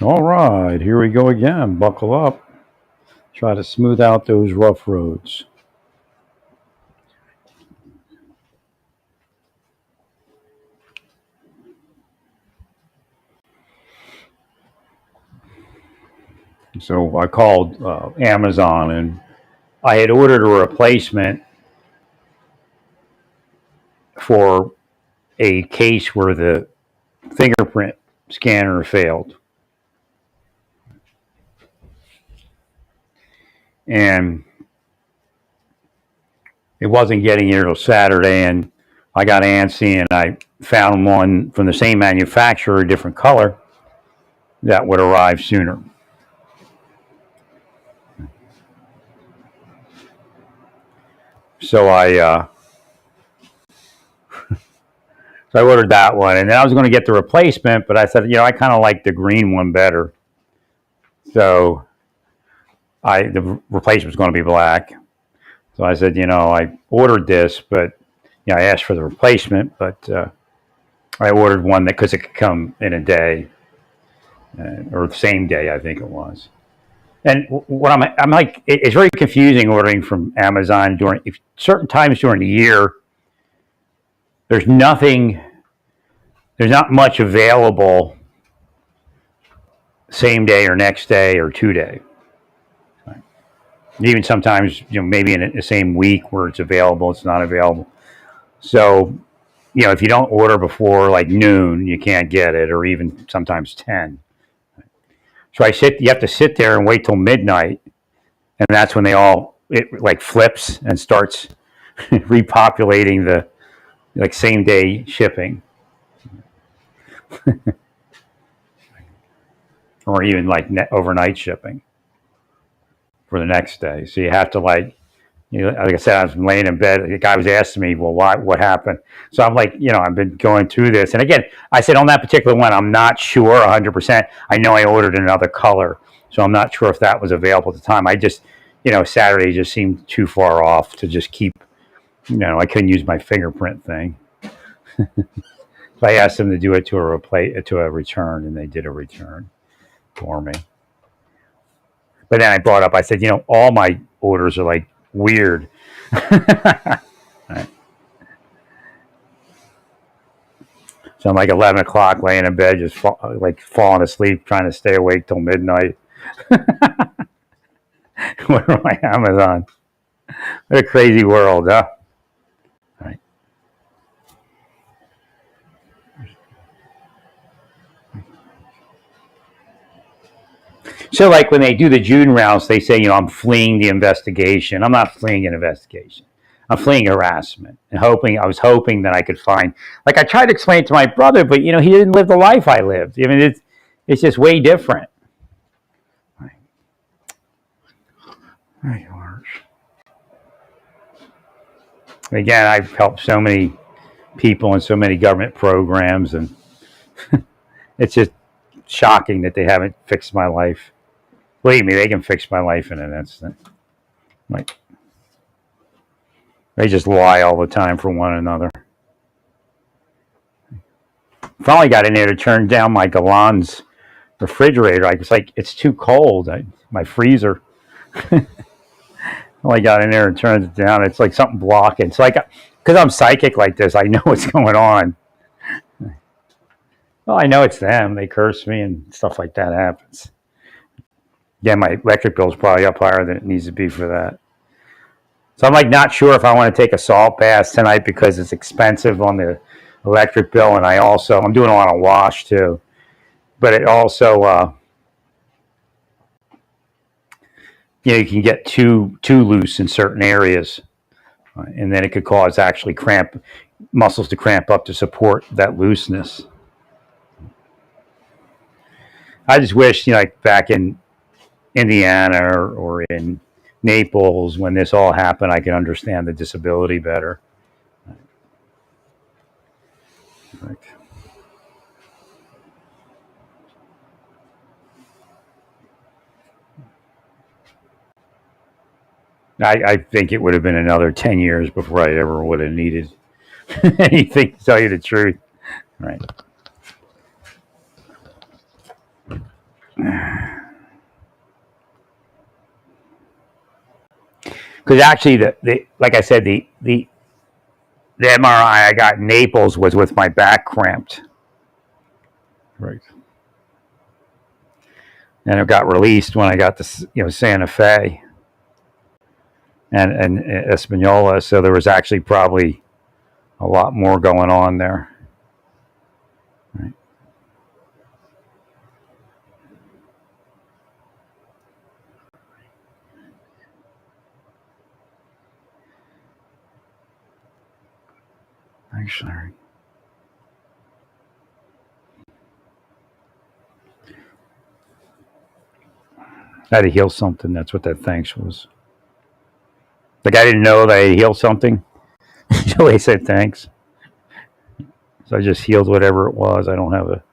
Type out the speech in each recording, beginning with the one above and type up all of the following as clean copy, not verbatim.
All right, here we go again. Buckle up. Try to smooth out those rough roads. So I called Amazon and I had ordered a replacement for a case where the fingerprint scanner failed. And it wasn't getting here till Saturday. And I got antsy and I found one from the same manufacturer, a different color, that would arrive sooner. So I ordered that one, and then I was going to get the replacement, but I said, I kind of like the green one better. So the replacement was going to be black. So I said, I ordered this, but I asked for the replacement, but I ordered one that because it could come in a day or the same day, I think it was. And what I'm like, it's very confusing ordering from Amazon during certain times during the year. There's nothing, there's not much available same day or next day or 2 day. Even sometimes, maybe in the same week where it's available, it's not available. So, if you don't order before like noon, you can't get it, or even sometimes 10. So you have to sit there and wait till midnight, and that's when it like flips and starts repopulating the like same day shipping, or even like overnight shipping for the next day. So you have to like I said, I was laying in bed. The guy was asking me, well, what happened? So I'm like, I've been going through this. And again, I said on that particular one, I'm not sure 100%. I know I ordered another color, so I'm not sure if that was available at the time. I just, Saturday just seemed too far off to just keep, I couldn't use my fingerprint thing. So I asked them to do it to a return, and they did a return for me. But then I brought up, I said, all my orders are like weird. Right. So I'm like 11 o'clock laying in bed, just falling asleep, trying to stay awake till midnight. Where am I? Amazon. What a crazy world, huh? Right. So, like when they do the June rounds, they say, I'm fleeing the investigation. I'm not fleeing an investigation. I'm fleeing harassment and I was hoping that I could find, like I tried to explain it to my brother, but he didn't live the life I lived. I mean, it's just way different. Right. Right. Again, I've helped so many people in so many government programs, and it's just shocking that they haven't fixed my life. Believe me, they can fix my life in an instant. Like, they just lie all the time for one another. Finally got in there to turn down my Galan's refrigerator. I was like, it's too cold. My freezer. I got in there and turned it down. It's like something blocking. It's like, because I'm psychic like this, I know what's going on. Well, I know it's them. They curse me and stuff like that happens. Yeah, my electric bill is probably up higher than it needs to be for that. So I'm like not sure if I want to take a salt bath tonight because it's expensive on the electric bill, and I'm doing a lot of wash too. But it also, you can get too loose in certain areas, and then it could cause actually muscles to cramp up to support that looseness. I just wish, like back in Indiana or in Naples when this all happened, I could understand the disability better. Right. I think it would have been another 10 years before I ever would have needed anything, to tell you the truth. Right. Because actually, the like I said, the MRI I got in Naples was with my back cramped. Right. And it got released when I got to Santa Fe and Espanola. So there was actually probably a lot more going on there. Right. Actually, I had to heal something. That's what that thanks was. Like I didn't know that I healed something until they said thanks. So I just healed whatever it was. I don't have a.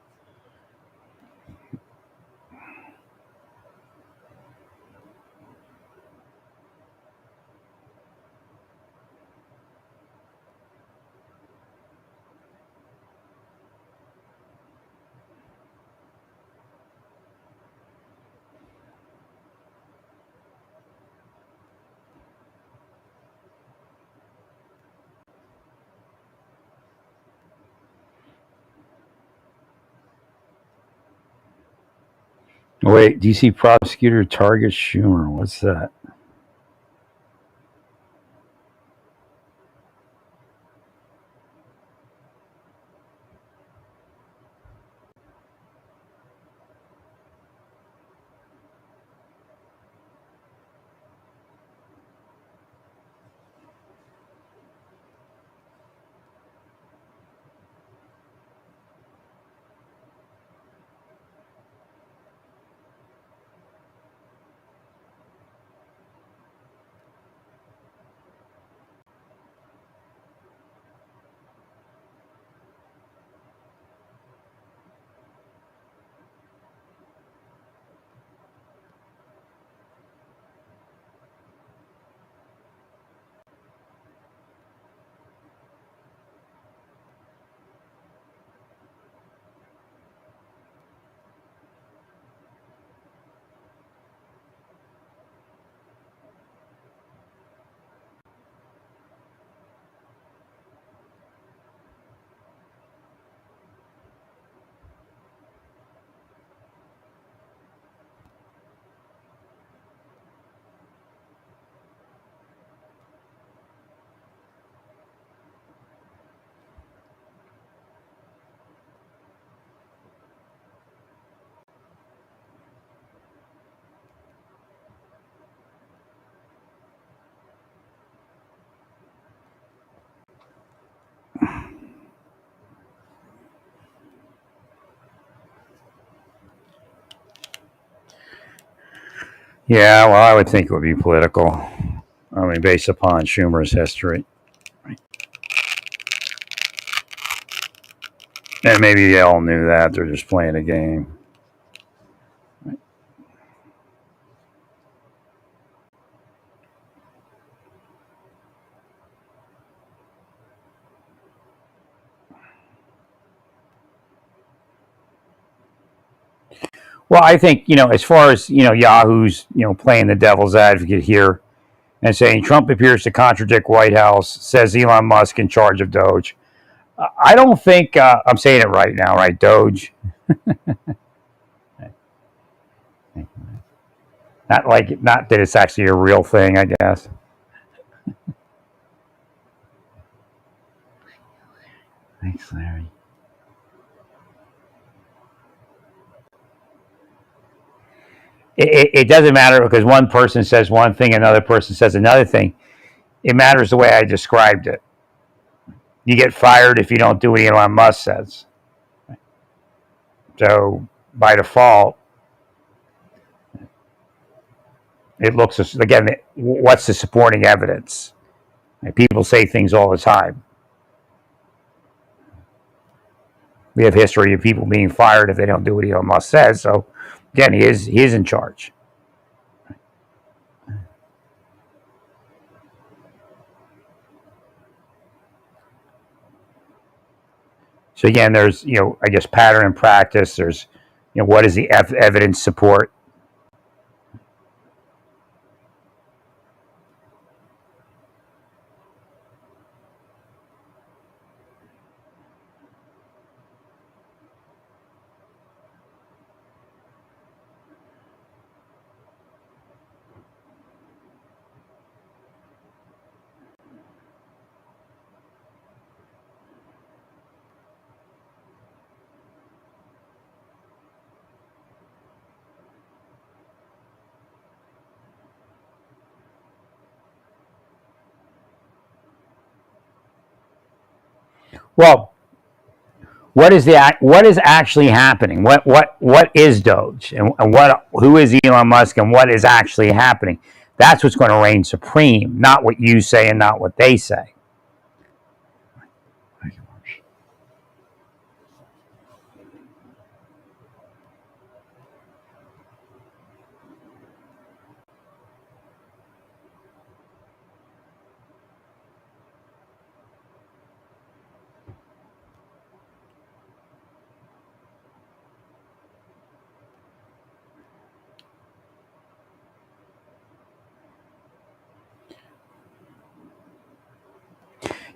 Wait, DC prosecutor targets Schumer. What's that? Yeah, well, I would think it would be political. I mean, based upon Schumer's history. And maybe they all knew that. They're just playing a game. Well, I think, as far as, Yahoo's, playing the devil's advocate here and saying Trump appears to contradict White House, says Elon Musk in charge of Doge. I don't think, I'm saying it right now, right? Doge. Not that it's actually a real thing, I guess. Thanks, Larry. It doesn't matter because one person says one thing, another person says another thing. It matters the way I described it. You get fired if you don't do what Elon Musk says. So by default, it looks again. What's the supporting evidence? People say things all the time. We have history of people being fired if they don't do what Elon Musk says. So again, he is in charge. So again, there's I guess pattern and practice. There's What does the evidence support? Well, what is actually happening? What is Doge, and who is Elon Musk, and what is actually happening? That's what's going to reign supreme, not what you say and not what they say.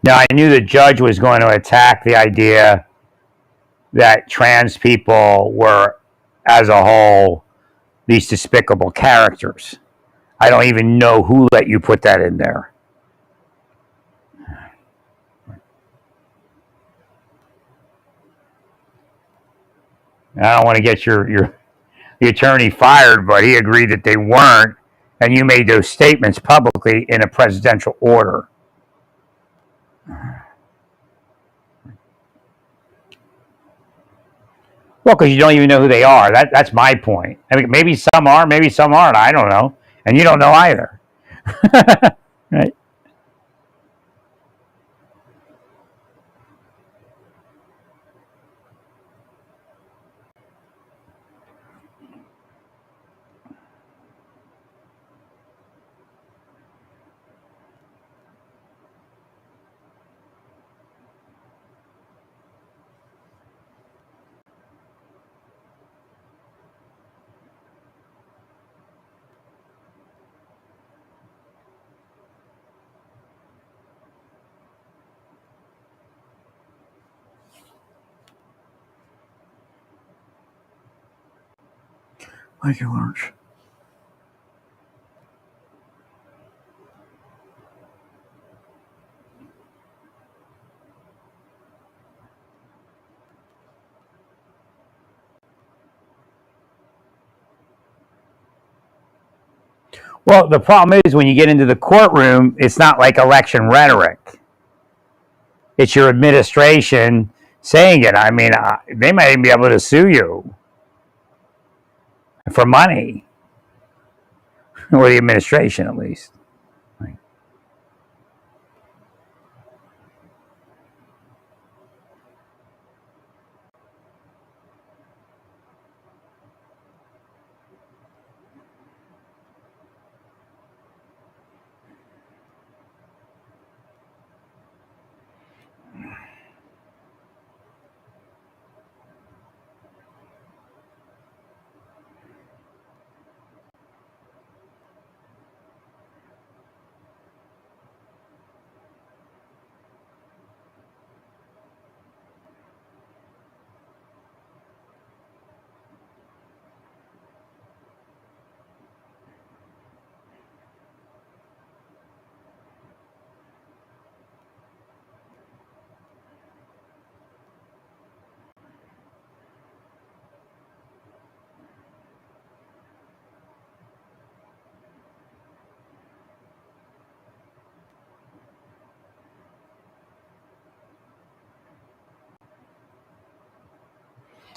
Now, I knew the judge was going to attack the idea that trans people were, as a whole, these despicable characters. I don't even know who let you put that in there. I don't want to get the attorney fired, but he agreed that they weren't, and you made those statements publicly in a presidential order. Well, because you don't even know who they are. That's my point. I mean, maybe some are, maybe some aren't. I don't know, and you don't know either. Right? Thank you, Lawrence. Well, the problem is when you get into the courtroom, it's not like election rhetoric. It's your administration saying it. I mean, they might even be able to sue you for money, or the administration at least.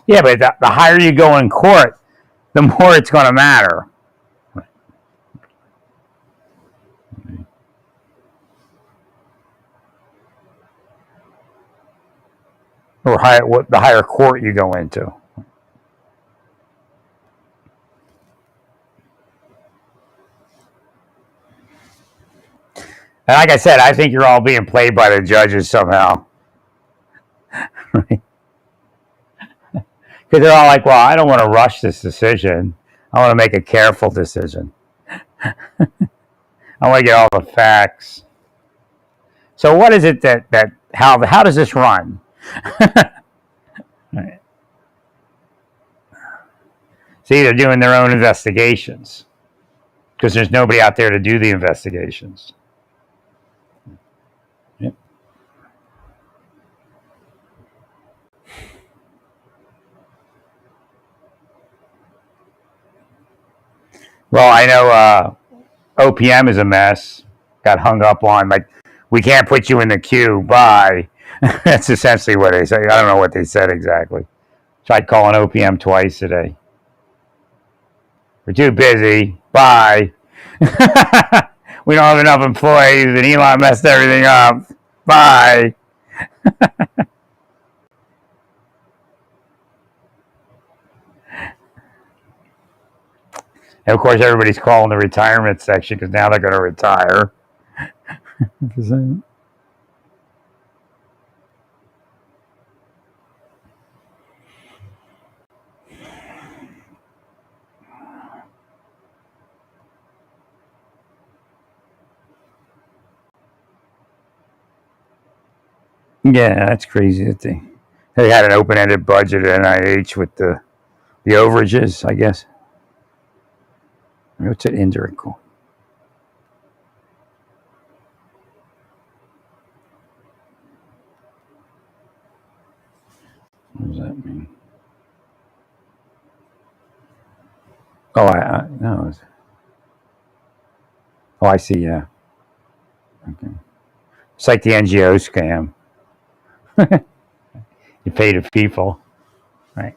Yeah, but the higher you go in court, the more it's going to matter. Or the higher court you go into. And like I said, I think you're all being played by the judges somehow. Because Because they're all like, well, I don't want to rush this decision. I want to make a careful decision. I want to get all the facts. So what is it that how does this run? Right. See, they're doing their own investigations because there's nobody out there to do the investigations. Yep. Well, I know OPM is a mess. Got hung up on, like, we can't put you in the queue. Bye. That's essentially what they say. I don't know what they said exactly. Tried calling OPM twice today. We're too busy. Bye. We don't have enough employees, and Elon messed everything up. Bye. And of course, everybody's calling the retirement section because now they're going to retire. Yeah, that's crazy that they had an open-ended budget at NIH with the overages, I guess. What's it indirect call? What does that mean? Oh, no. Oh, I see. Yeah. Okay. It's like the NGO scam. You pay the people, right?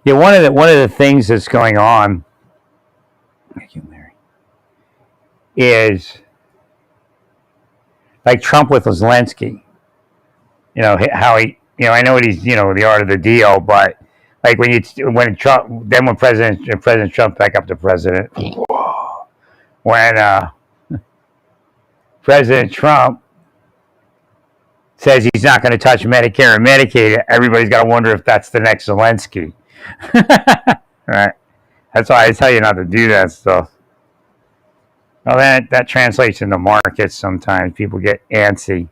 Yeah, one of the things that's going on, thank you, Mary, is like Trump with Zelensky. You know how he, I know what he's, the art of the deal, but like when President Trump, back up to President, when President Trump says he's not going to touch Medicare and Medicaid, everybody's got to wonder if that's the next Zelensky. Right? That's why I tell you not to do that stuff. Well, that translates into markets sometimes. People get antsy.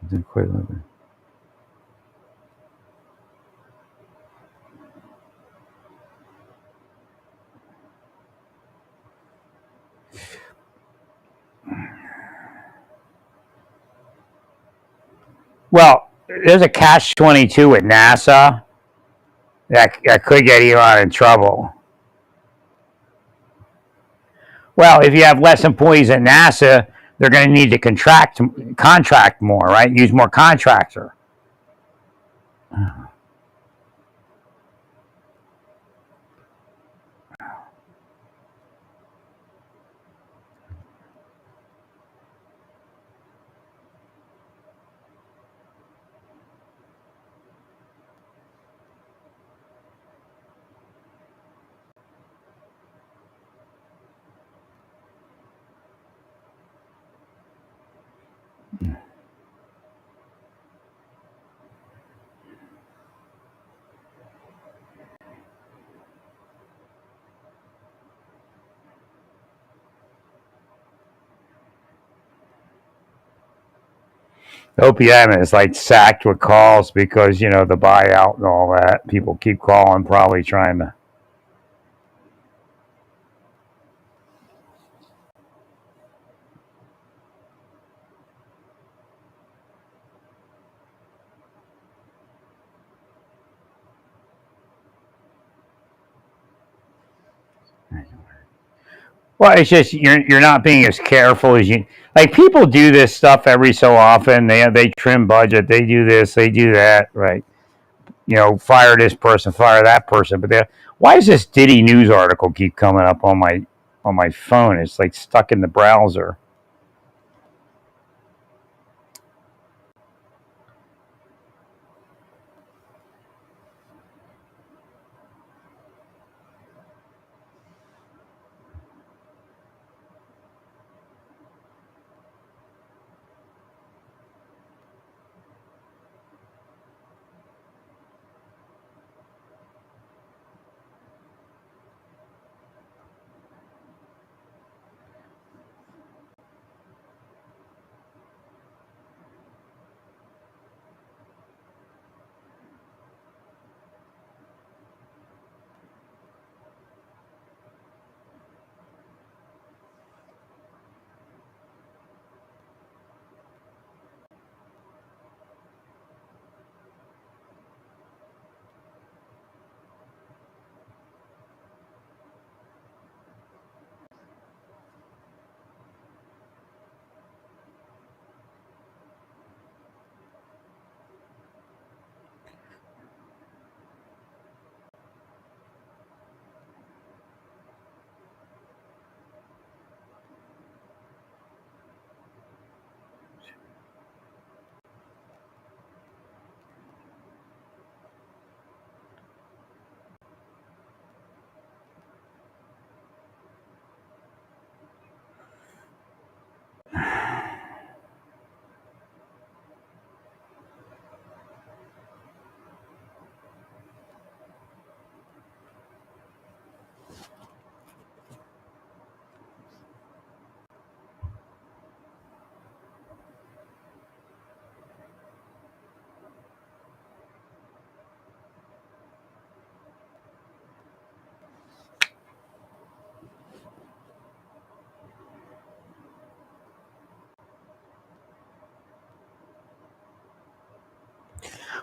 Didn't quite love it. Well, there's a catch-22 with NASA that could get Elon in trouble. Well, if you have less employees at NASA, they're going to need to contract more, right? Use more contractor. OPM is like sacked with calls because, the buyout and all that. People keep calling, probably trying to. Well, it's just you're not being as careful as you like. People do this stuff every so often. They trim budget. They do this. They do that. Right. Fire this person, fire that person. But why does this Diddy news article keep coming up on my phone? It's like stuck in the browser.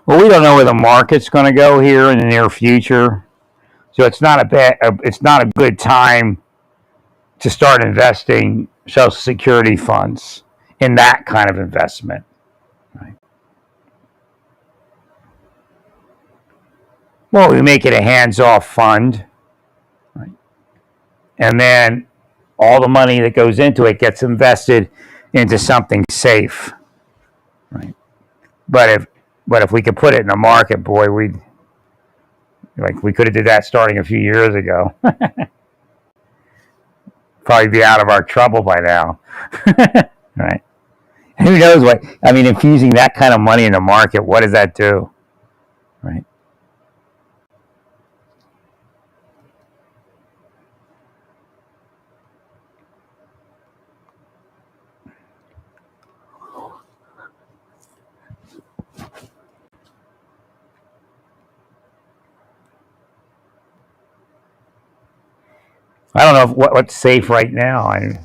Well, we don't know where the market's going to go here in the near future, so it's not a good time to start investing Social Security funds in that kind of investment. Right? Well, we make it a hands-off fund, right? And then all the money that goes into it gets invested into something safe, right? But if we could put it in the market, boy, we could have did that starting a few years ago. Probably be out of our trouble by now, right? Who knows what? I mean, infusing that kind of money in the market, what does that do, right? I don't know what's safe right now. I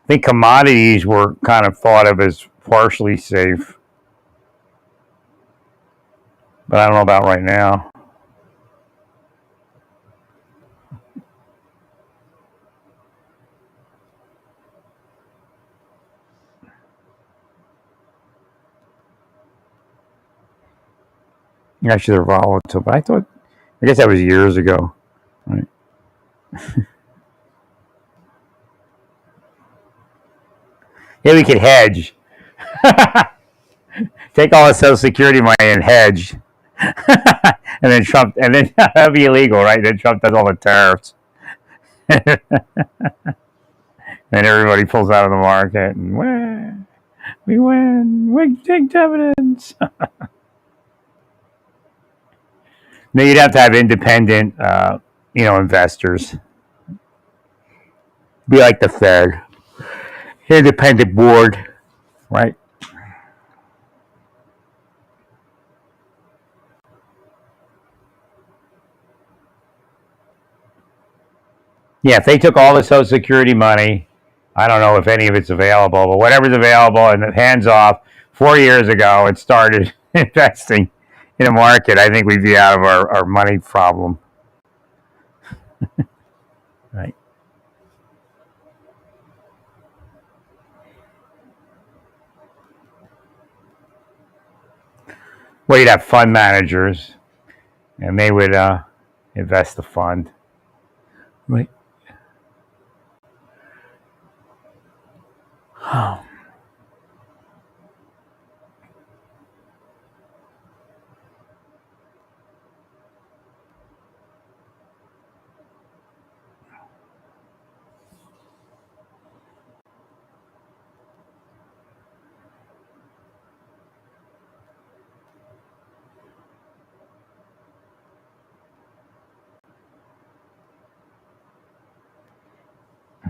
think commodities were kind of thought of as partially safe, but I don't know about right now. Actually, they're volatile, but I guess that was years ago, right? Yeah, we could hedge. Take all the Social Security money and hedge, and then that'd be illegal, right? Then Trump does all the tariffs, and everybody pulls out of the market, and we win. We take dividends. No, you'd have to have independent, investors. Be like the Fed, independent board, right? Yeah, if they took all the Social Security money, I don't know if any of it's available, but whatever's available and hands off 4 years ago and started investing in a market, I think we'd be out of our money problem. Well, you'd have fund managers, and they would invest the fund. Right.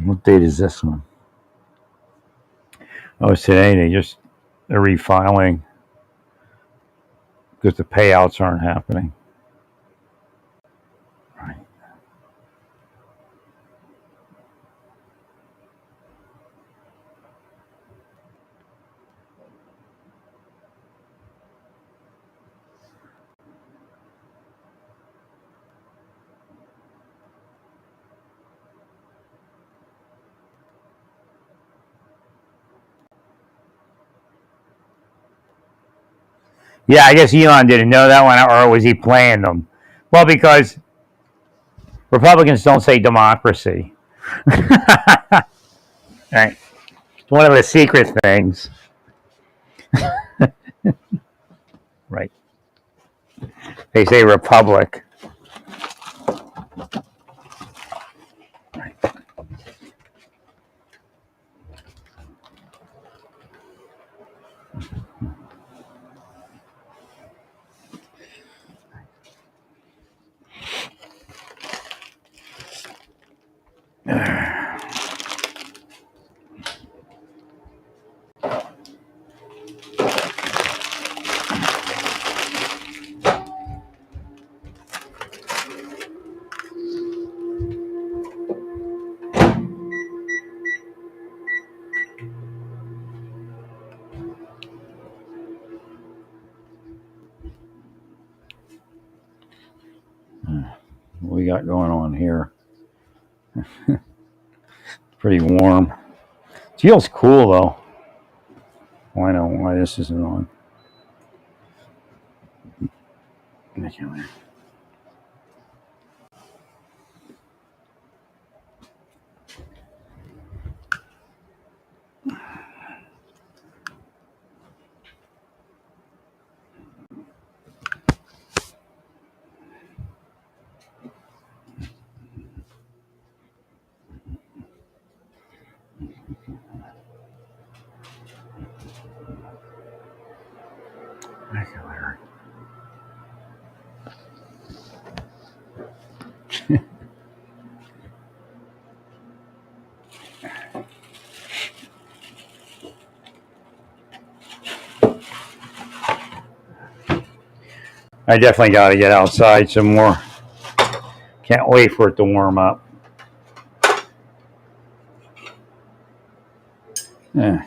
What date is this one? Oh, it's today. They're refiling because the payouts aren't happening. Right. Yeah, I guess Elon didn't know that one, or was he playing them? Well, because Republicans don't say democracy. Right. It's one of the secret things. Right. They say republic. What we got going on here? Pretty warm. It feels cool though. Well, I know why this isn't on. I definitely got to get outside some more. Can't wait for it to warm up. Yeah.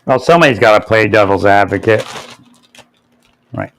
Well, somebody's got to play devil's advocate. Right.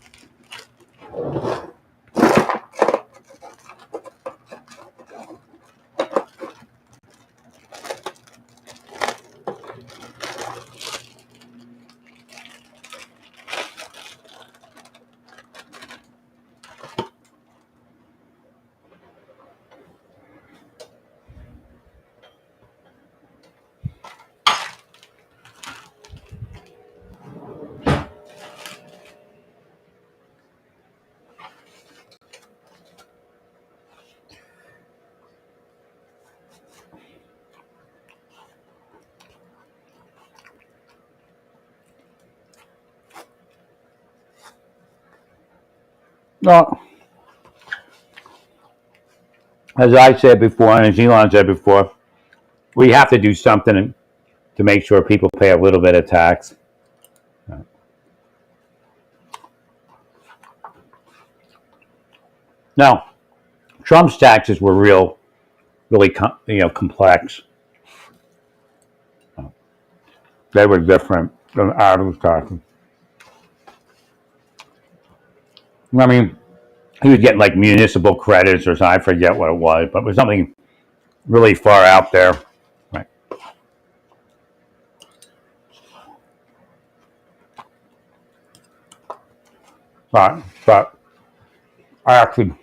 Well, as I said before, and as Elon said before, we have to do something to make sure people pay a little bit of tax. Now, Trump's taxes were really, complex. They were different than ours taxes. I mean, he was getting like municipal credits or something. I forget what it was, but it was something really far out there. Right. But I actually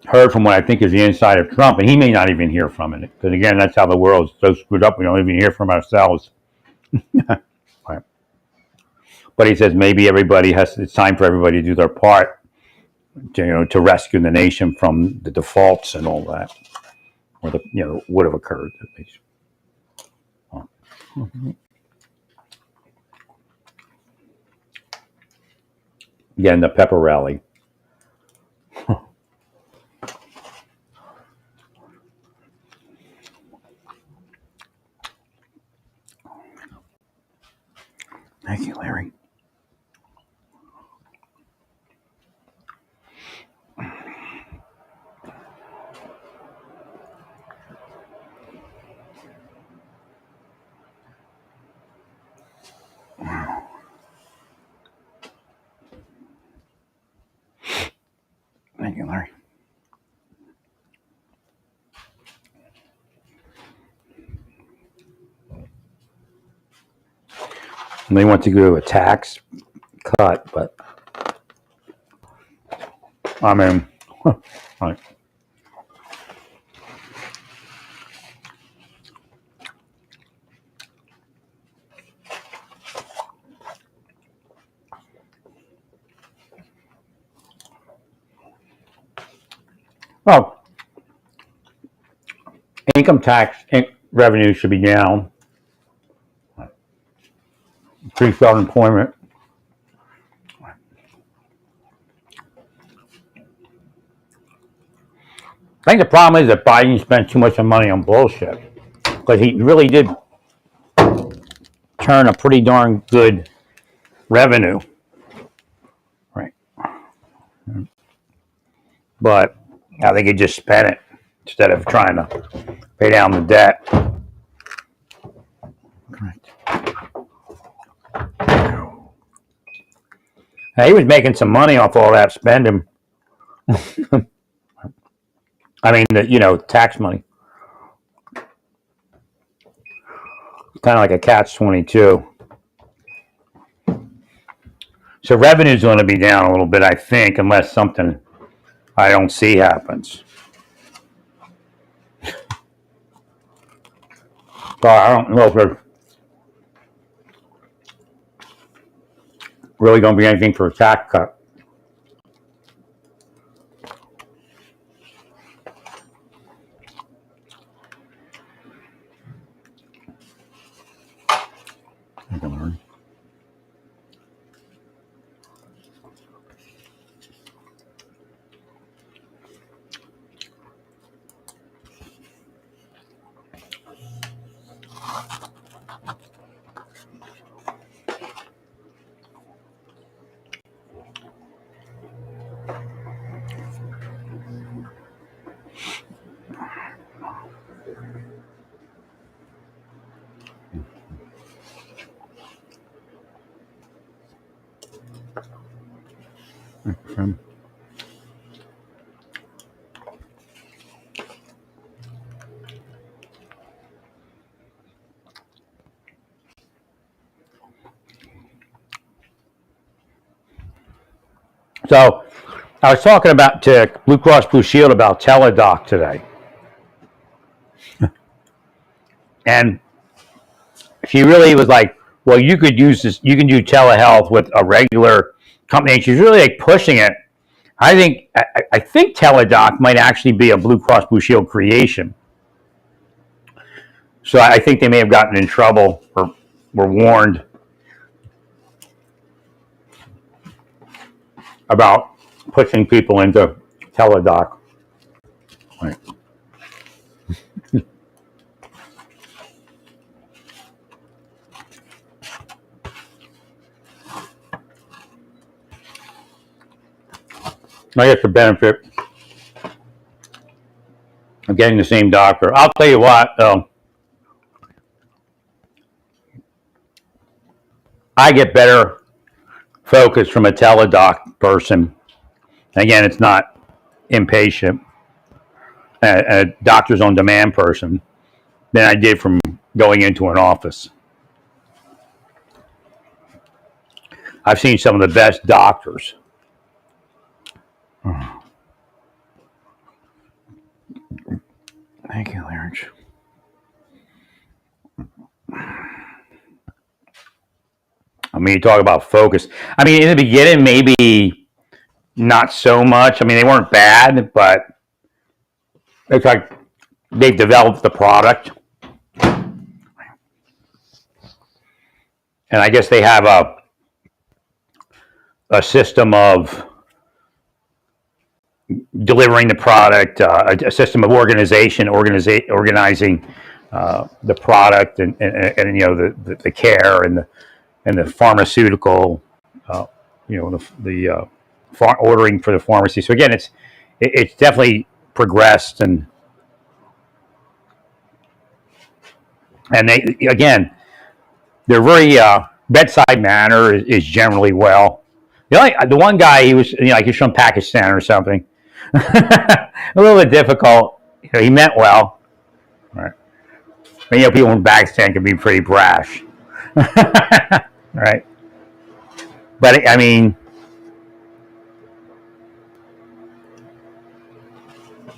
heard from what I think is the inside of Trump, and he may not even hear from it. Because again, that's how the world's so screwed up. We don't even hear from ourselves. Right. But he says maybe it's time for everybody to do their part to rescue the nation from the defaults and all that, or would have occurred at least. Again, the pepper rally. Thank you, Larry. Thank you, Larry. And they want to go to a tax cut, but I mean, right. Well, income tax revenue should be down. Increased unemployment. I think the problem is that Biden spent too much money on bullshit, because he really did turn a pretty darn good revenue, right? But I think he just spent it instead of trying to pay down the debt. Correct. Now, he was making some money off all that spending. I mean, tax money. Kind of like a catch-22. So revenue's going to be down a little bit, I think, unless something I don't see happens. So I don't know if there's really going to be anything for a tax cut. So I was talking to Blue Cross Blue Shield about Teladoc today. And she really was like, well, you could use this, you can do telehealth with a regular company. And she's really like pushing it. I think Teladoc might actually be a Blue Cross Blue Shield creation. So I think they may have gotten in trouble or were warned. about pushing people into teledoc. Right. I guess the benefit of getting the same doctor. I'll tell you what, I get better focus from a teledoc person. Again, it's not inpatient, a doctor's on demand person, than I did from going into an office. I've seen some of the best doctors. Thank you, Larry. I mean, you talk about focus. I mean, in the beginning, maybe not so much. I mean, they weren't bad, but it's like they've developed the product. And I guess they have a system of delivering the product, a system of organizing the product and you know the care and the pharmaceutical, you know the ordering for the pharmacy. So again, it's definitely progressed and they again they're very bedside manner is generally well. The one guy he was like he's from Pakistan or something. A little bit difficult. You know, he meant well. Right. But, you know, people in Pakistan can be pretty brash. Right. But I mean,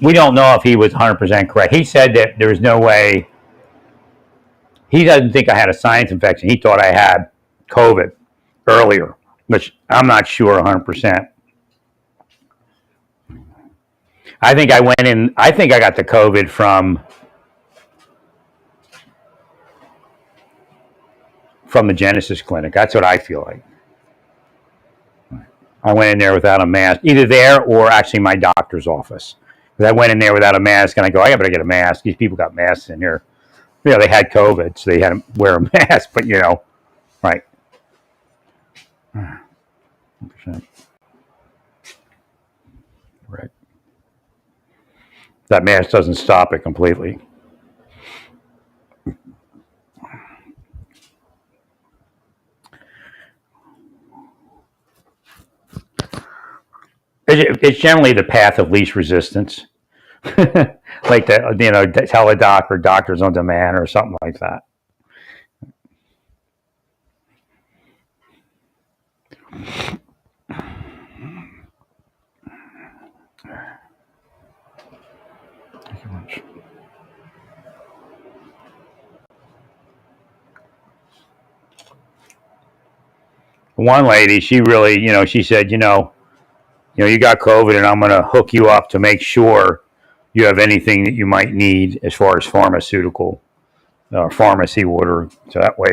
we don't know if he was 100% correct. He said that there was no way. He doesn't think I had a sinus infection. He thought I had COVID earlier, which I'm not sure 100%. I think I went in. I think I got the COVID from the Genesis Clinic. That's what I feel like. I went in there without a mask, either there or actually my doctor's office. Because I went in there without a mask, and I go, I better get a mask. These people got masks in here. You know, they had COVID, so they had to wear a mask. But you know, right? 100%. Right. That mask doesn't stop it completely. It's generally the path of least resistance, like the teledoc or doctors on demand or something like that. Thank you much. One lady, she really, she said, you got COVID, and I'm going to hook you up to make sure you have anything that you might need as far as pharmaceutical or pharmacy order. So that way,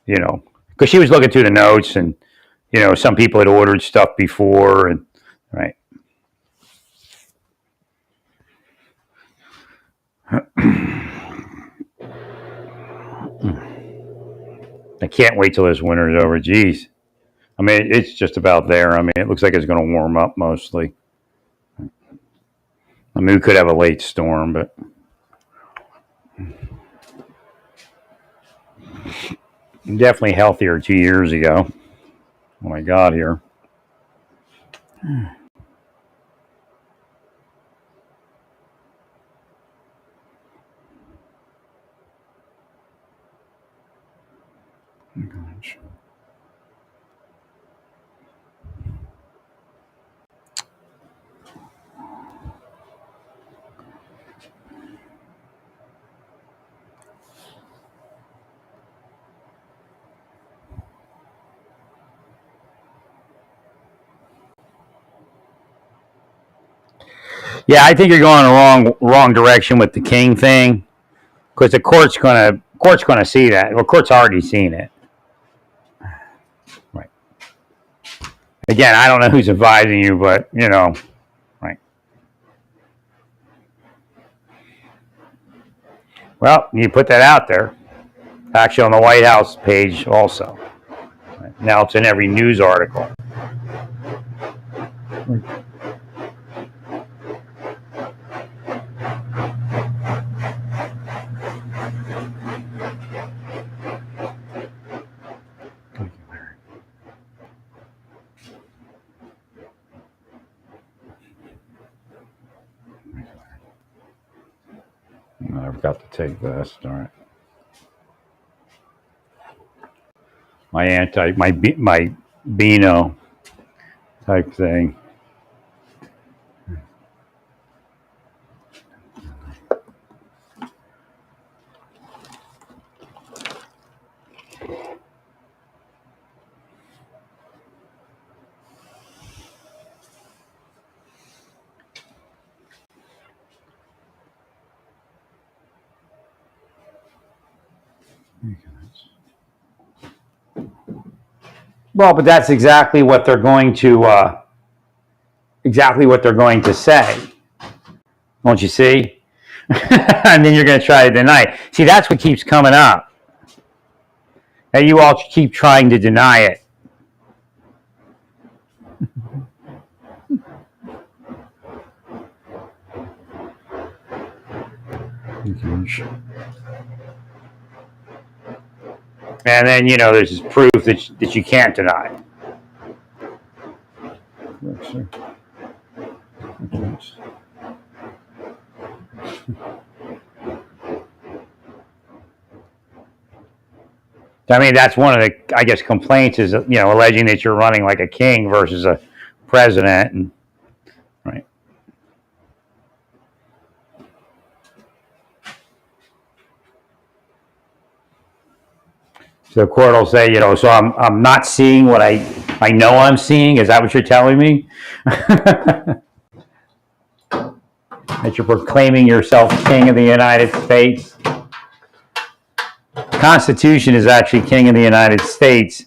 because she was looking through the notes, and some people had ordered stuff before, and right. I can't wait till this winter is over. Geez. I mean, it's just about there. I mean, it looks like it's going to warm up mostly. I mean, we could have a late storm, but definitely healthier 2 years ago when I got here. Gosh. Yeah, I think you're going the wrong direction with the King thing, because the court's gonna see that. Well, court's already seen it. Right. Again, I don't know who's advising you, but right. Well, you put that out there. Actually, on the White House page also. Right. Now it's in every news article. I forgot to take this. All right. My Beano type thing. Well, but that's exactly what they're going to say. Don't you see? And then you're going to try to deny it. See, that's what keeps coming up. And you all keep trying to deny it. And then, there's this proof that you can't deny. I mean, that's one of the, I guess, complaints is, alleging that you're running like a king versus a president. And right. So the court will say, so I'm not seeing what I know I'm seeing. Is that what you're telling me? That you're proclaiming yourself king of the United States? The Constitution is actually king of the United States.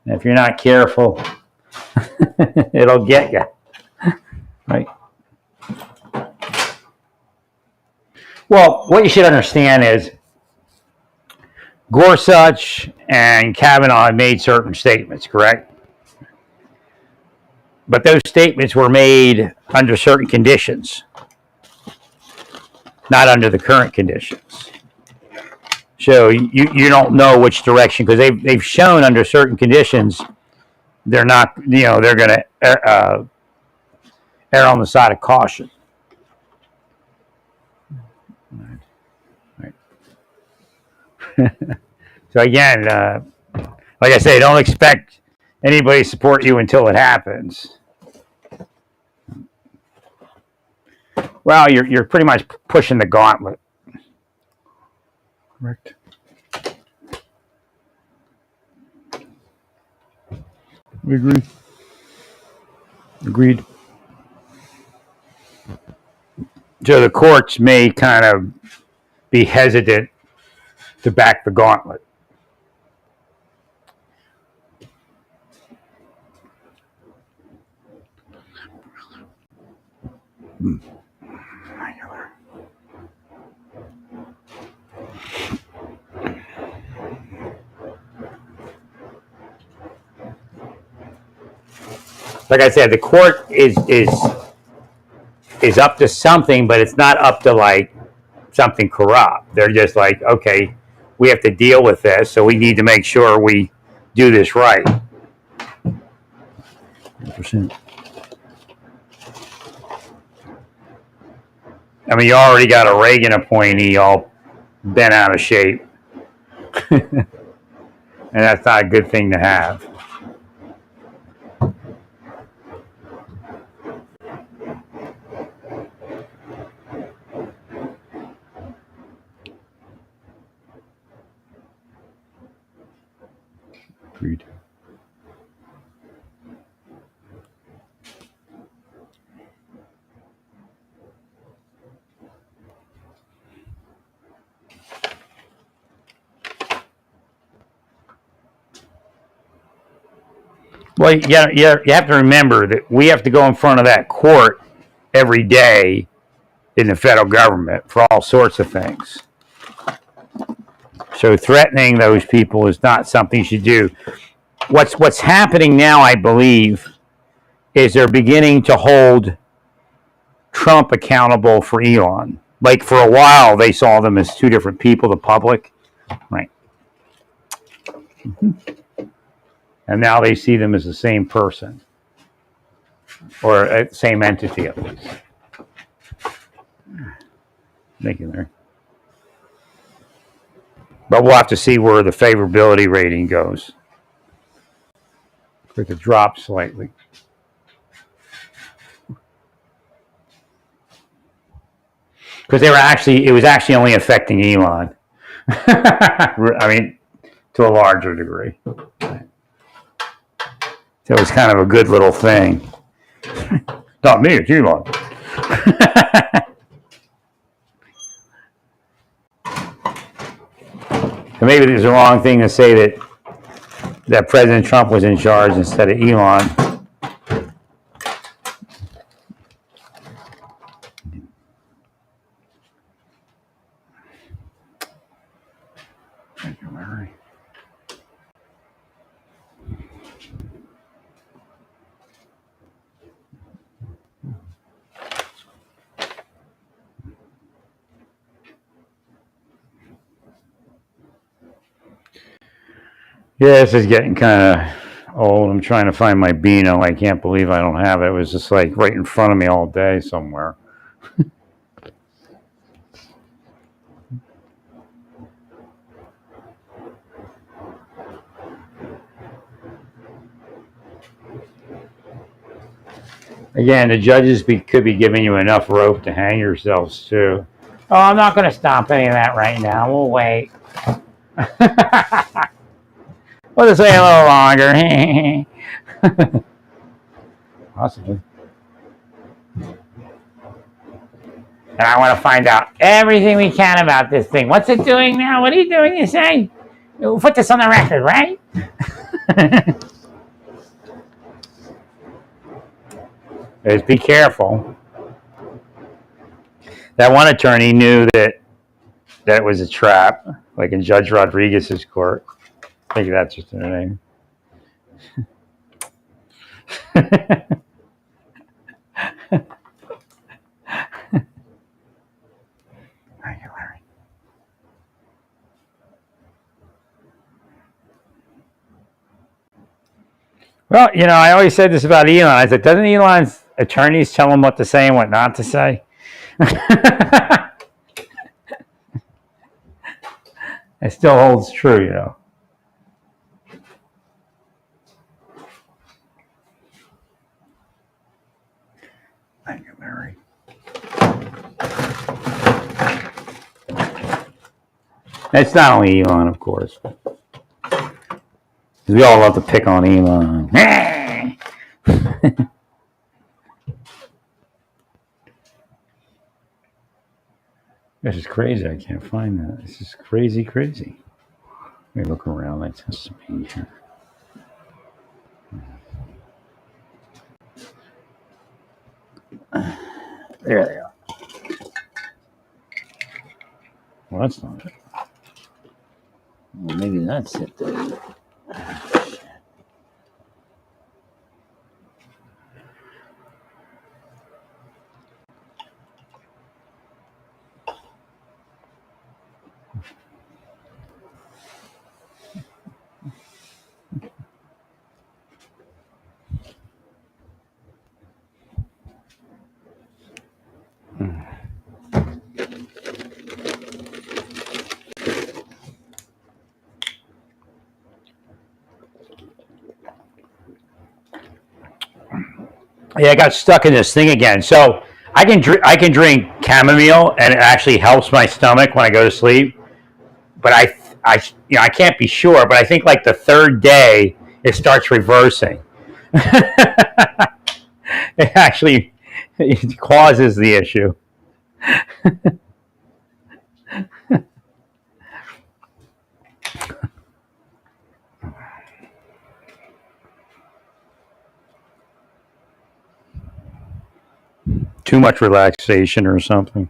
And if you're not careful, it'll get you. Right? Well, what you should understand is Gorsuch and Kavanaugh made certain statements, correct? But those statements were made under certain conditions, not under the current conditions. So you don't know which direction, because they've shown under certain conditions they're not, they're going to err on the side of caution. Right. So again, like I say, don't expect anybody to support you until it happens. Well, you're pretty much pushing the gauntlet. Correct. We agree. Agreed. So the courts may kind of be hesitant to back the gauntlet. Like I said, the court is up to something, but it's not up to like something corrupt. They're just like, okay, we have to deal with this, so we need to make sure we do this right. 100%. I mean, you already got a Reagan appointee all bent out of shape. And that's not a good thing to have. Agreed. Well, you have to remember that we have to go in front of that court every day in the federal government for all sorts of things. So threatening those people is not something you should do. What's happening now, I believe, is they're beginning to hold Trump accountable for Elon. Like for a while, they saw them as two different people, the public, right? And now they see them as the same person or same entity at least. Thank you, Larry. But we'll have to see where the favorability rating goes. It could drop slightly. Because it was actually only affecting Elon. I mean, to a larger degree. So it was kind of a good little thing. Not me, it's Elon. So maybe it was the wrong thing to say that President Trump was in charge instead of Elon. Thank you, Larry. Yeah, this is getting kind of old. I'm trying to find my Beano. I can't believe I don't have it. It was just like right in front of me all day somewhere. Again, the judges could be giving you enough rope to hang yourselves to. Oh, I'm not going to stop any of that right now. We'll wait. We'll just wait a little longer. Possibly. And I want to find out everything we can about this thing. What's it doing now? What are you doing? You say? We'll put this on the record, right? Just be careful. That one attorney knew that it was a trap, like in Judge Rodriguez's court. I think that's just her name. Thank you, Larry. Well, I always said this about Elon. I said, doesn't Elon's attorneys tell him what to say and what not to say? It still holds true, Thank you, Larry. It's not only Elon, of course. We all love to pick on Elon. This is crazy. I can't find that. This is crazy. Let me look around. Let's just be here. There they are. Well, that's not it. Well, maybe that's it. Yeah, I got stuck in this thing again. So I can drink chamomile, and it actually helps my stomach when I go to sleep. But I can't be sure. But I think like the third day, it starts reversing. It actually causes the issue. Too much relaxation or something.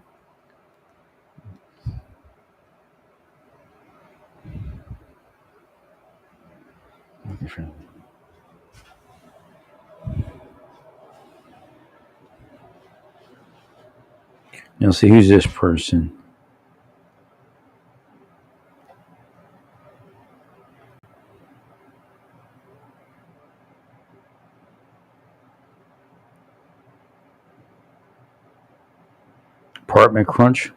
You'll see who's this person. Apartment Crunch.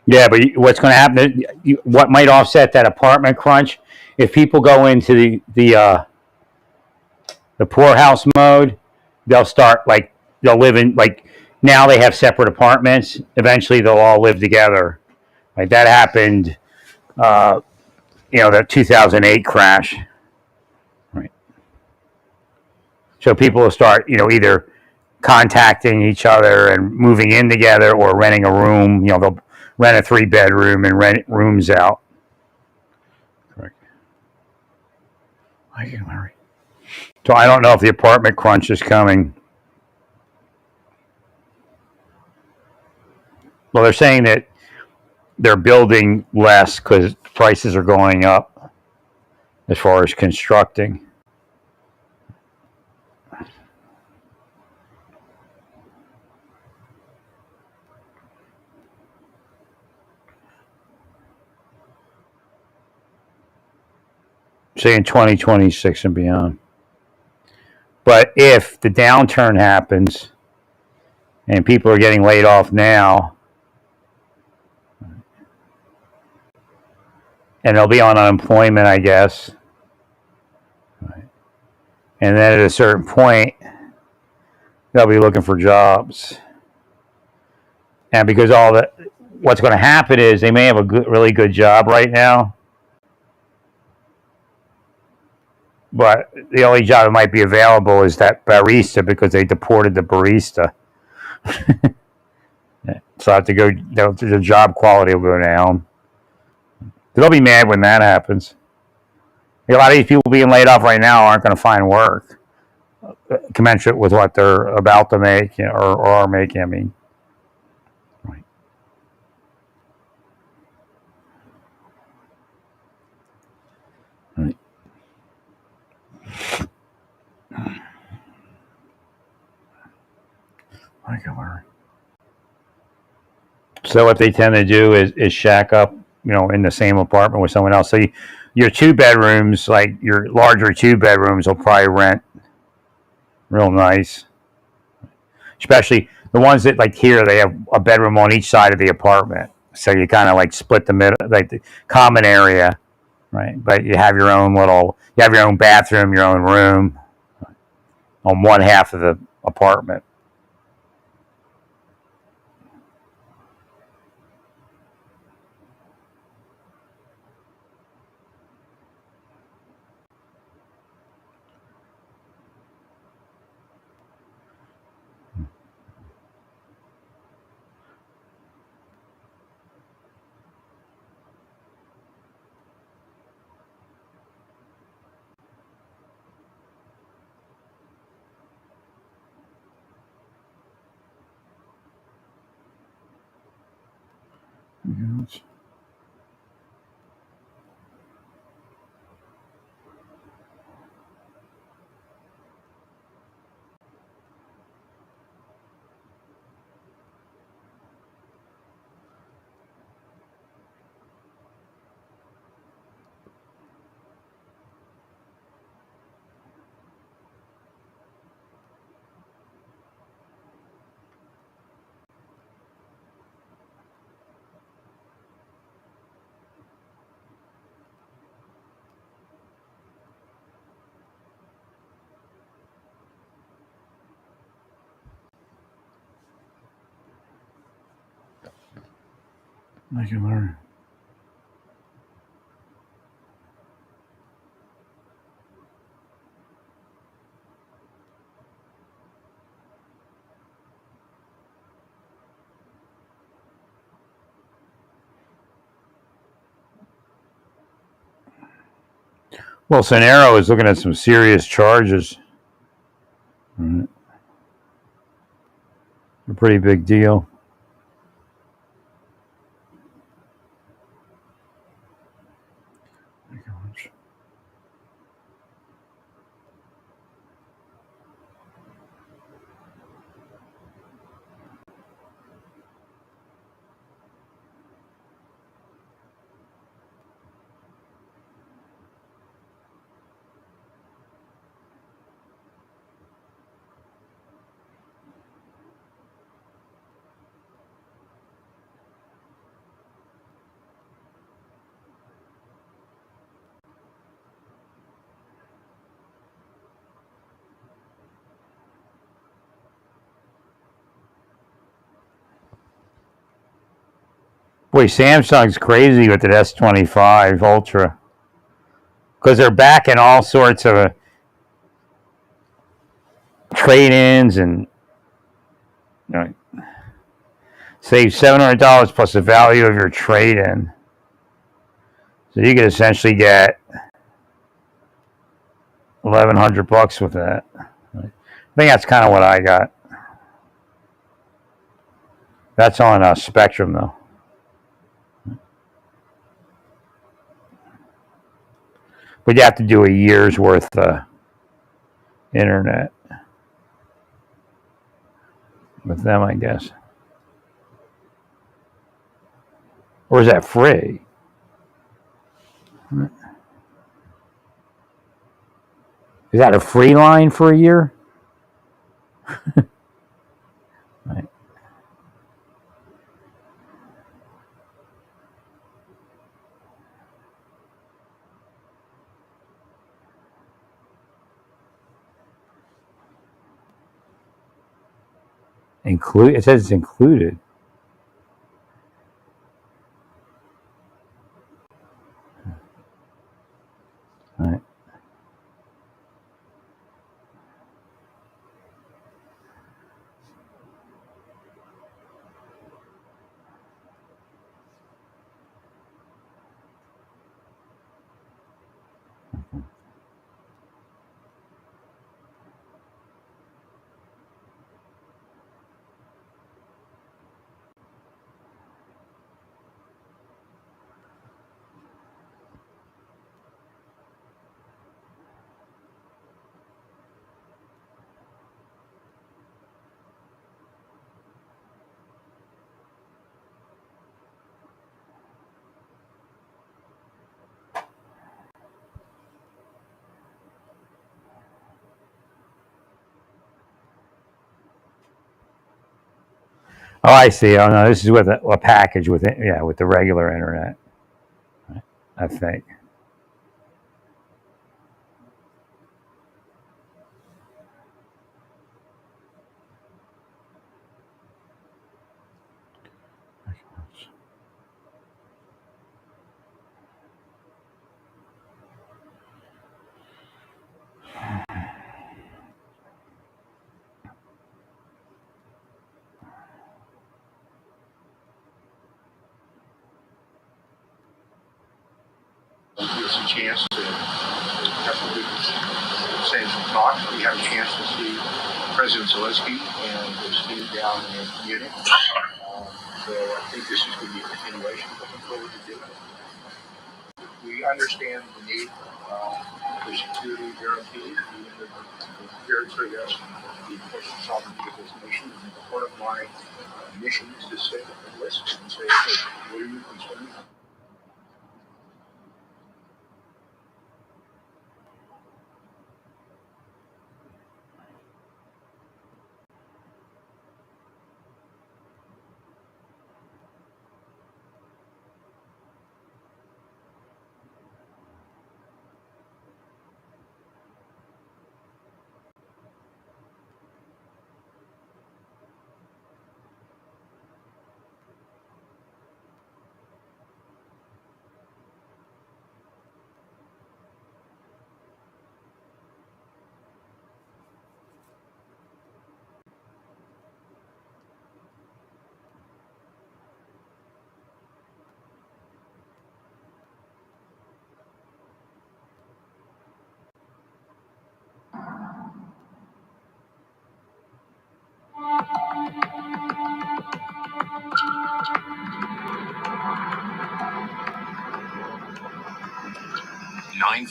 Yeah, but what's going to happen? What might offset that apartment crunch? If people go into the poorhouse mode, they'll start like they'll live in like now they have separate apartments. Eventually, they'll all live together. Like that happened, uh, the 2008 crash. Right. So people will start, either contacting each other and moving in together or renting a room. They'll rent a 3-bedroom and rent rooms out. Correct. So I don't know if the apartment crunch is coming. Well, they're saying that they're building less because prices are going up as far as constructing. Say in 2026 and beyond. But if the downturn happens and people are getting laid off now, and they'll be on unemployment, I guess. And then at a certain point, they'll be looking for jobs. And because what's going to happen is they may have a really good job right now, but the only job that might be available is that barista because they deported the barista. So I have to go. The job quality will go down. They'll be mad when that happens. A lot of these people being laid off right now aren't going to find work commensurate with what they're about to make or are making. I mean, right. Right. So what they tend to do is shack up, in the same apartment with someone else. So your 2 bedrooms, like your larger 2 bedrooms, will probably rent real nice. Especially the ones that like here, they have a bedroom on each side of the apartment. So you kind of like split the middle, like the common area, right? But you have your own bathroom, your own room on one half of the apartment. Yes. I can learn. Well, Sonero is looking at some serious charges. A pretty big deal. Boy, Samsung's crazy with the S25 Ultra because they're backing all sorts of trade-ins and you know, save $700 plus the value of your trade-in. So you could essentially get $1,100 with that. I think that's kind of what I got. That's on Spectrum though. But you have to do a year's worth of internet with them, I guess. Or is that free? Is that a free line for a year? Right. It says it's included. Right. Oh, I see. Oh no, this is with a package with it. Yeah, with the regular internet. I think. Give us a chance to have some good say some talk. We had a chance to see President Zelensky and his team down in Munich. So I think this is going to be a continuation. Looking forward to doing it. We understand the need for security guarantees. We very clear that's the important sovereignty of this nation. And part of my mission is to sit and listen and say, hey, what are you concerned about?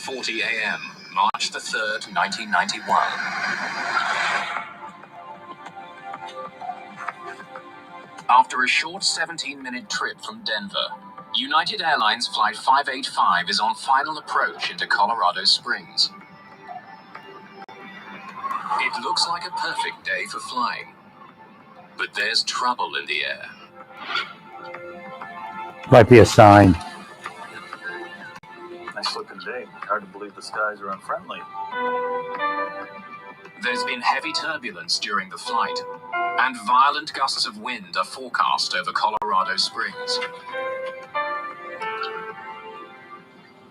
11:40 a.m., March the 3rd, 1991. After a short 17-minute trip from Denver, United Airlines Flight 585 is on final approach into Colorado Springs. It looks like a perfect day for flying, but there's trouble in the air. Might be a sign. Nice looking day. Hard to believe the skies are unfriendly. There's been heavy turbulence during the flight, and violent gusts of wind are forecast over Colorado Springs.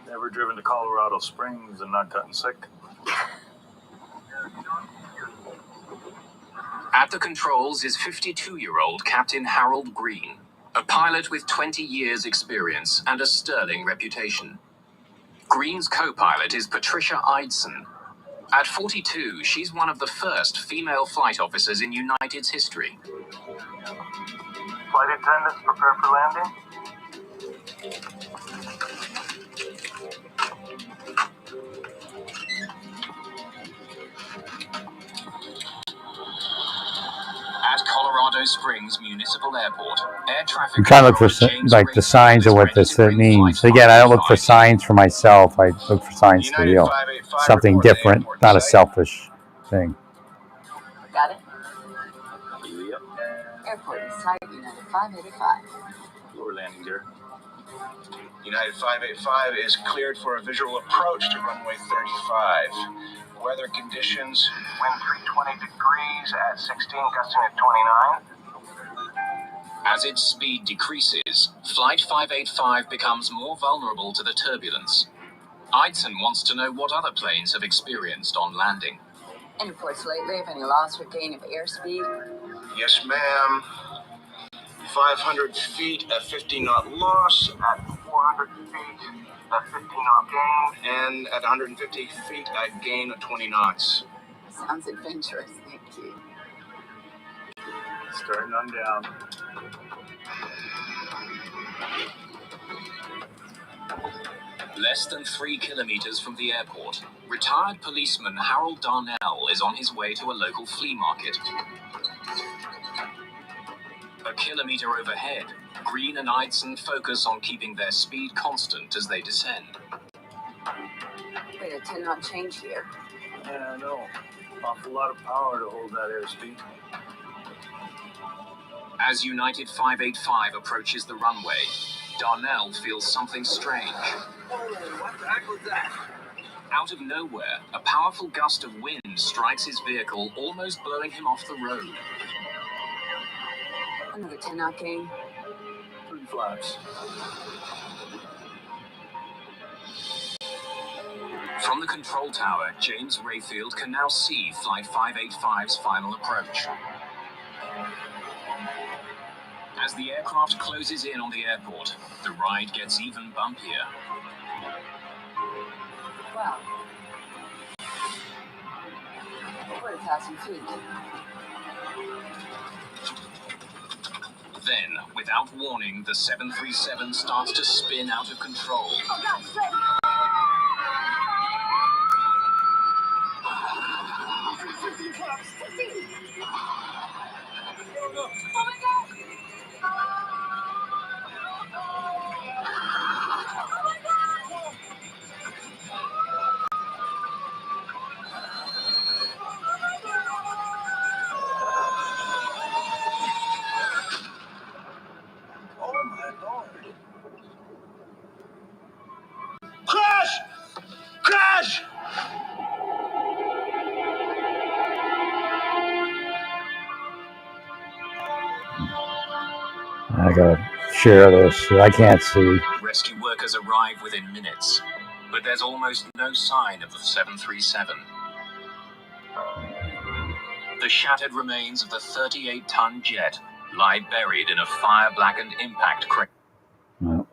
Never driven to Colorado Springs and not gotten sick? At the controls is 52-year-old Captain Harold Green, a pilot with 20 years' experience and a sterling reputation. Green's co-pilot is Patricia Eidson. At 42, she's one of the first female flight officers in United's history. Flight attendants, prepare for landing. At Colorado Springs Municipal Airport, air traffic I'm trying to look for controller James like the Rayfield signs is of what ready this to bring means. Flight Again, I don't look for 585 signs for myself. I look for signs for United you. 585 Something report to the different, airport not a site. selfish thing. Got it? Yep. Airport in sight, United 585. Lower landing gear. United 585 is cleared for a visual approach to runway 35. Weather conditions: wind 320 degrees at 16, gusting at 29. As its speed decreases, Flight 585 becomes more vulnerable to the turbulence. Eidson wants to know what other planes have experienced on landing. Any reports lately of any loss or gain of airspeed? Yes, ma'am. 500 feet at 50 knot loss, at 400 feet at 50 knot gain, and at 150 feet at gain of 20 knots. Sounds adventurous, thank you. Starting on down. Less than 3 kilometers from the airport, retired policeman Harold Darnell is on his way to a local flea market. A kilometer overhead, Green and Eidson focus on keeping their speed constant as they descend. Wait, a 10-knot change here. Yeah, I know. Awful lot of power to hold that airspeed. As United 585 approaches the runway, Darnell feels something strange. What the heck was that? Out of nowhere, a powerful gust of wind strikes his vehicle, almost blowing him off the road. Another 10-knot gain. 3 flaps. From the control tower, James Rayfield can now see Flight 585's final approach. As the aircraft closes in on the airport, the ride gets even bumpier. Wow. Over 1,000 feet. Then, without warning, the 737 starts to spin out of control. Oh, God, straight! 15 clocks, 15! Oh, my God! Oh my lord. Crash! Crash! I gotta share this. I can't see. Rescue workers arrive within minutes, but there's almost no sign of the 737. The shattered remains of the 38-ton jet lie buried in a fire-blackened impact crater. Well,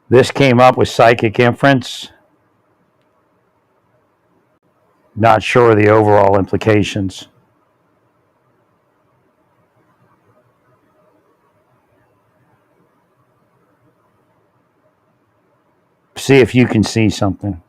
this came up with psychic inference. Not sure of the overall implications. see if you can see something.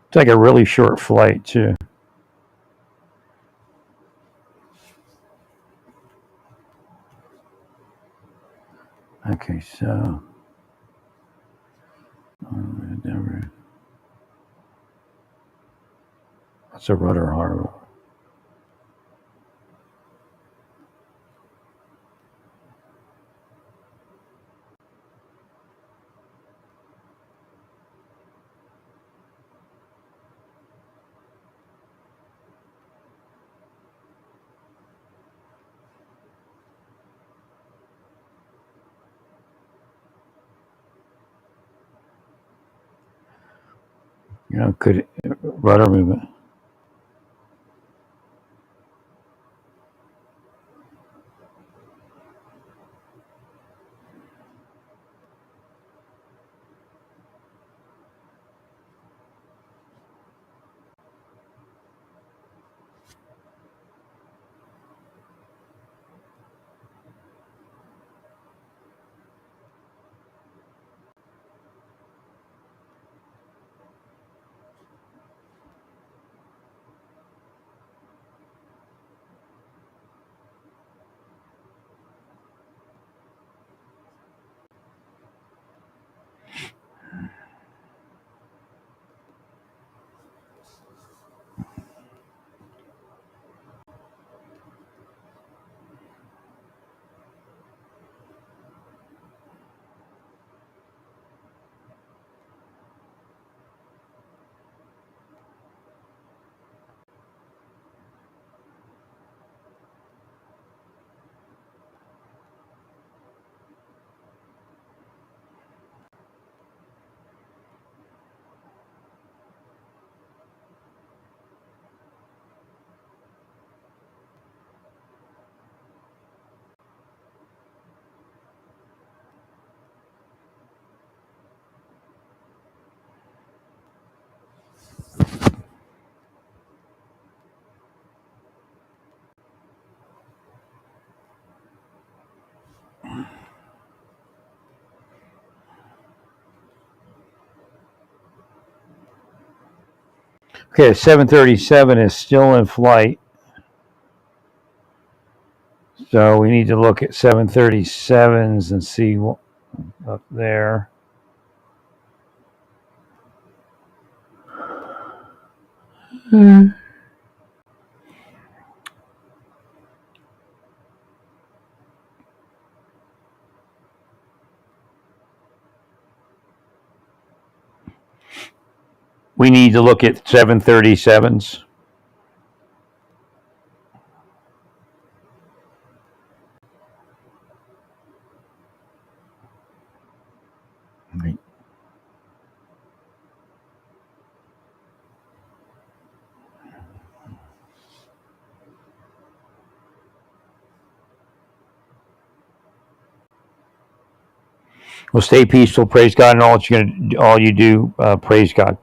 It's like a really short flight, too. Okay, so that's a rudder harbor. You know, could rudder movement. Okay, 737 is still in flight. So we need to look at 737s and see what up there. We need to look at 737s. Right. Well, stay peaceful. Praise God, and all you do, praise God.